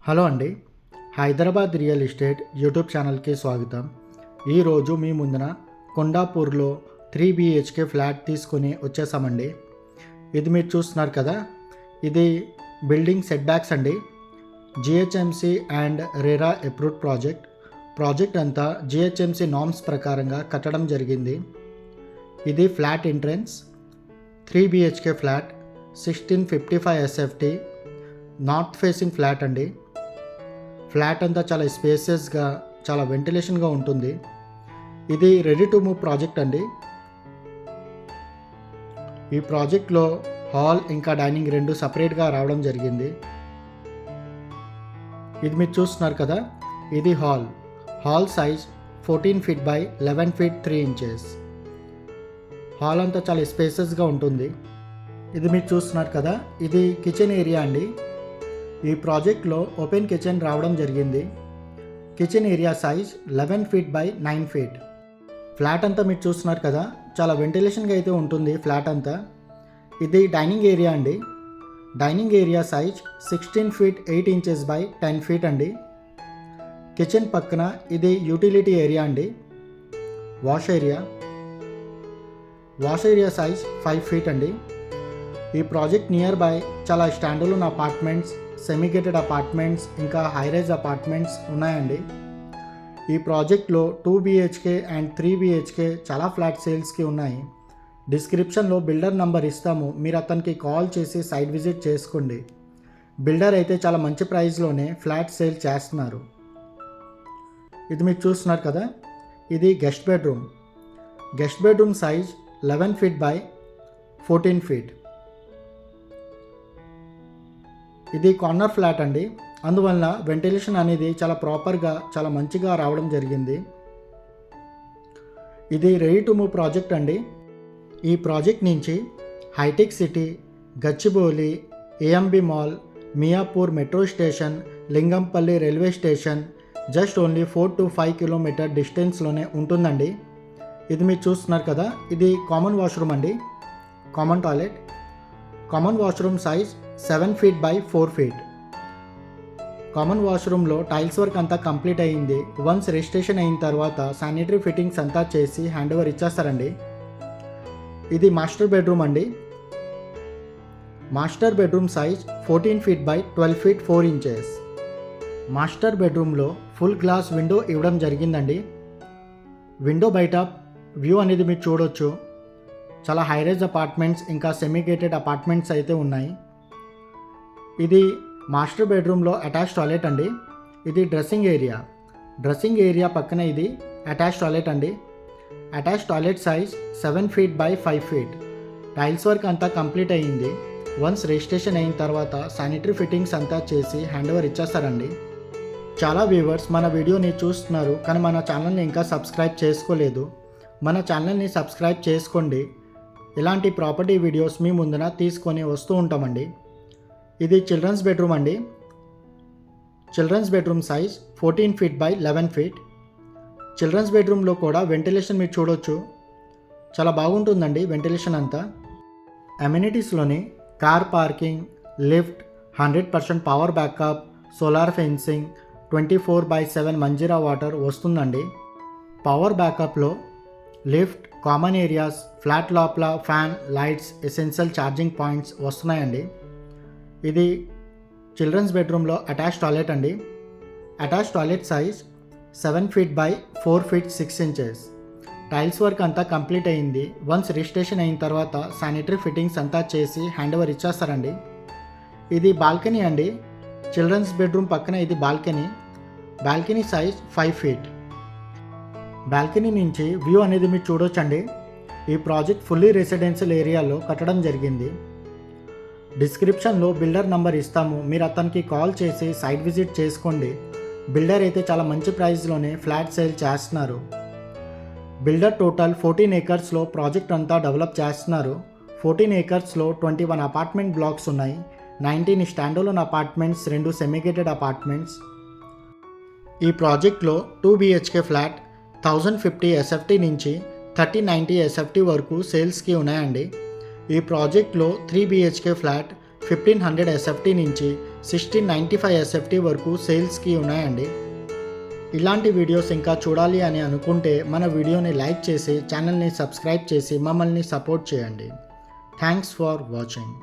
Hello అండి. Hyderabad real estate YouTube ఛానల్కి స్వాగతం. ఈరోజు మీ ముందున కొండాపూర్లో 3 BHK ఫ్లాట్ తీసుకొని వచ్చేసామండి. ఇది మీరు చూస్తున్నారు కదా, ఇది బిల్డింగ్ సెట్ బ్యాక్స్ అండి. GHMC and RERA approved project అంతా జిహెచ్ఎంసి నార్మ్స్ ప్రకారంగా కట్టడం జరిగింది. ఇది flat entrance 3 BHK flat 1655 SFT north facing flat అండి. ఫ్లాట్ అంతా చాలా స్పేసియస్గా, చాలా వెంటిలేషన్గా ఉంటుంది. ఇది రెడీ టు మూవ్ ప్రాజెక్ట్ అండి. ఈ ప్రాజెక్ట్లో హాల్ ఇంకా డైనింగ్ రెండు సపరేట్గా రావడం జరిగింది. ఇది మీరు చూస్తున్నారు కదా, ఇది hall size 14 feet by 11 feet 3 inches. Hall అంతా చాలా స్పేసెస్గా ఉంటుంది. ఇది మీరు చూస్తున్నారు కదా, ఇది కిచెన్ ఏరియా అండి. ఈ ప్రాజెక్ట్లో ఓపెన్ కిచెన్ రావడం జరిగింది. Kitchen area size 11 feet by 9 feet. Flat అంతా మీరు చూస్తున్నారు కదా, చాలా వెంటిలేషన్గా అయితే ఉంటుంది ఫ్లాట్ అంతా. ఇది డైనింగ్ ఏరియా అండి. Dining area size 16 feet 8 inches by 10 feet అండి. కిచెన్ పక్కన ఇది యూటిలిటీ ఏరియా అండి. వాష్ ఏరియా సైజ్ 5 feet అండి. ఈ ప్రాజెక్ట్ నియర్ బై చాలా స్టాండర్లోన్ అపార్ట్మెంట్స్, సెమీగేటెడ్ అపార్ట్మెంట్స్ ఇంకా హైరైజ్ అపార్ట్మెంట్స్ ఉన్నాయండి. ఈ ప్రాజెక్ట్లో 2 BHK అండ్ 3 BHK చాలా ఫ్లాట్ సేల్స్కి ఉన్నాయి. డిస్క్రిప్షన్లో బిల్డర్ నంబర్ ఇస్తాము, మీరు అతనికి కాల్ చేసి సైట్ విజిట్ చేసుకోండి. బిల్డర్ అయితే చాలా మంచి ప్రైస్లోనే ఫ్లాట్ సేల్ చేస్తున్నారు. ఇది మీరు చూస్తున్నారు కదా, ఇది guest bedroom size 11 feet by 14 feet. ఇది కార్నర్ ఫ్లాట్ అండి, అందువల్ల వెంటిలేషన్ అనేది చాలా ప్రాపర్గా, చాలా మంచిగా రావడం జరిగింది. ఇది రెడీ టు మూవ్ ప్రాజెక్ట్ అండి. ఈ ప్రాజెక్ట్ నుంచి హైటెక్ City, Gachibowli, AMB mall, Miyapur metro station, Lingampally railway station just only 4 to 5 kilometer డిస్టెన్స్లోనే ఉంటుందండి. ఇది మీరు చూస్తున్నారు కదా, ఇది కామన్ వాష్రూమ్ అండి, common toilet. Common washroom size 7 feet by 4 feet. Common వాష్రూమ్లో టైల్స్ వర్క్ అంతా కంప్లీట్ అయ్యింది. వన్స్ రిజిస్ట్రేషన్ అయిన తర్వాత శానిటరీ ఫిట్టింగ్స్ అంతా చేసి హ్యాండ్ ఓవర్ ఇచ్చేస్తారండి. ఇది మాస్టర్ బెడ్రూమ్ అండి. Master bedroom size 14 feet by 12 feet 4 inches. Master బెడ్రూమ్లో ఫుల్ గ్లాస్ విండో ఇవ్వడం జరిగిందండి. విండో బయట వ్యూ అనేది మీరు చూడొచ్చు. చాలా హైరైజ్ అపార్ట్మెంట్స్ ఇంకా సెమీగేటెడ్ అపార్ట్మెంట్స్ అయితే ఉన్నాయి. ఇది మాస్టర్ బెడ్రూమ్లో అటాచ్ టాయిలెట్ అండి. ఇది డ్రెస్సింగ్ ఏరియా పక్కన ఇది అటాచ్ టాయిలెట్ అండి. Attach toilet size 7 feet by 5 feet. Tiles work అంతా కంప్లీట్ అయ్యింది. వన్స్ రిజిస్ట్రేషన్ అయిన తర్వాత శానిటరీ ఫిట్టింగ్స్ అంతా చేసి హ్యాండ్ ఓవర్ ఇచ్చేస్తారండి. చాలా వ్యూవర్స్ మన వీడియోని చూస్తున్నారు, కానీ మన ఛానల్ని ఇంకా సబ్స్క్రైబ్ చేసుకోలేదు. మన ఛానల్ని సబ్స్క్రైబ్ చేసుకోండి. ఇలాంటి ప్రాపర్టీ వీడియోస్ మీ ముందున తీసుకొని వస్తూ ఉంటామండి. ఇది చిల్డ్రన్స్ బెడ్రూమ్ అండి. Children's bedroom size 14 feet by 11 feet. Children's బెడ్రూమ్లో కూడా వెంటిలేషన్ మీరు చూడొచ్చు, చాలా బాగుంటుందండి వెంటిలేషన్ అంతా. అమ్యూనిటీస్లోని car parking, lift, 100% power backup, solar fencing, 24/7 Manjeera water వస్తుందండి. పవర్ బ్యాకప్లో లిఫ్ట్, కామన్ ఏరియాస్, ఫ్లాట్ లోపల fan, lights, essential charging points వస్తున్నాయండి. ఇది చిల్డ్రన్స్ బెడ్రూమ్లో అటాచ్ టాయిలెట్ అండి. Attach toilet size 7 feet by 4 feet 6 inches. Tiles work అంతా కంప్లీట్ అయ్యింది. Once registration అయిన తర్వాత శానిటరీ ఫిట్టింగ్స్ అంతా చేసి హ్యాండ్ ఓవర్ ఇచ్చేస్తారండి. ఇది బాల్కనీ అండి. చిల్డ్రన్స్ బెడ్రూమ్ పక్కన ఇది బాల్కనీ సైజ్ 5 feet. బాల్కనీ నుంచి వ్యూ అనేది మీరు చూడొచ్చండి. ఈ ప్రాజెక్ట్ ఫుల్లీ రెసిడెన్షియల్ ఏరియాలో కట్టడం జరిగింది. డిస్క్రిప్షన్లో బిల్డర్ నంబర్ ఇస్తాము, మీరు అతనికి కాల్ చేసి సైట్ విజిట్ చేసుకోండి. బిల్డర్ అయితే చాలా మంచి ప్రైస్లోనే ఫ్లాట్ సేల్ చేస్తున్నారు. బిల్డర్ టోటల్ 14 acresలో ప్రాజెక్ట్ అంతా డెవలప్ చేస్తున్నారు. 14 acresలో 21 అపార్ట్మెంట్ బ్లాక్స్ ఉన్నాయి. 19 స్టాండర్లోన్ అపార్ట్మెంట్స్, 2 సెమీగేటెడ్ అపార్ట్మెంట్స్. ఈ ప్రాజెక్ట్లో 2 BHK ఫ్లాట్ 1050 SFT నుంచి 3090 SFT వరకు సేల్స్కి ఉన్నాయండి. ఈ ప్రాజెక్ట్లో 3 BHK ఫ్లాట్ 1500 ఎస్ఎఫ్టీ నుంచి 1695 ఎస్ఎఫ్టీ వరకు సేల్స్కి ఉన్నాయండి. ఇలాంటి వీడియోస్ ఇంకా చూడాలి అని అనుకుంటే మన వీడియోని లైక్ చేసి ఛానల్ని సబ్స్క్రైబ్ చేసి మమ్మల్ని సపోర్ట్ చేయండి. Thanks for watching.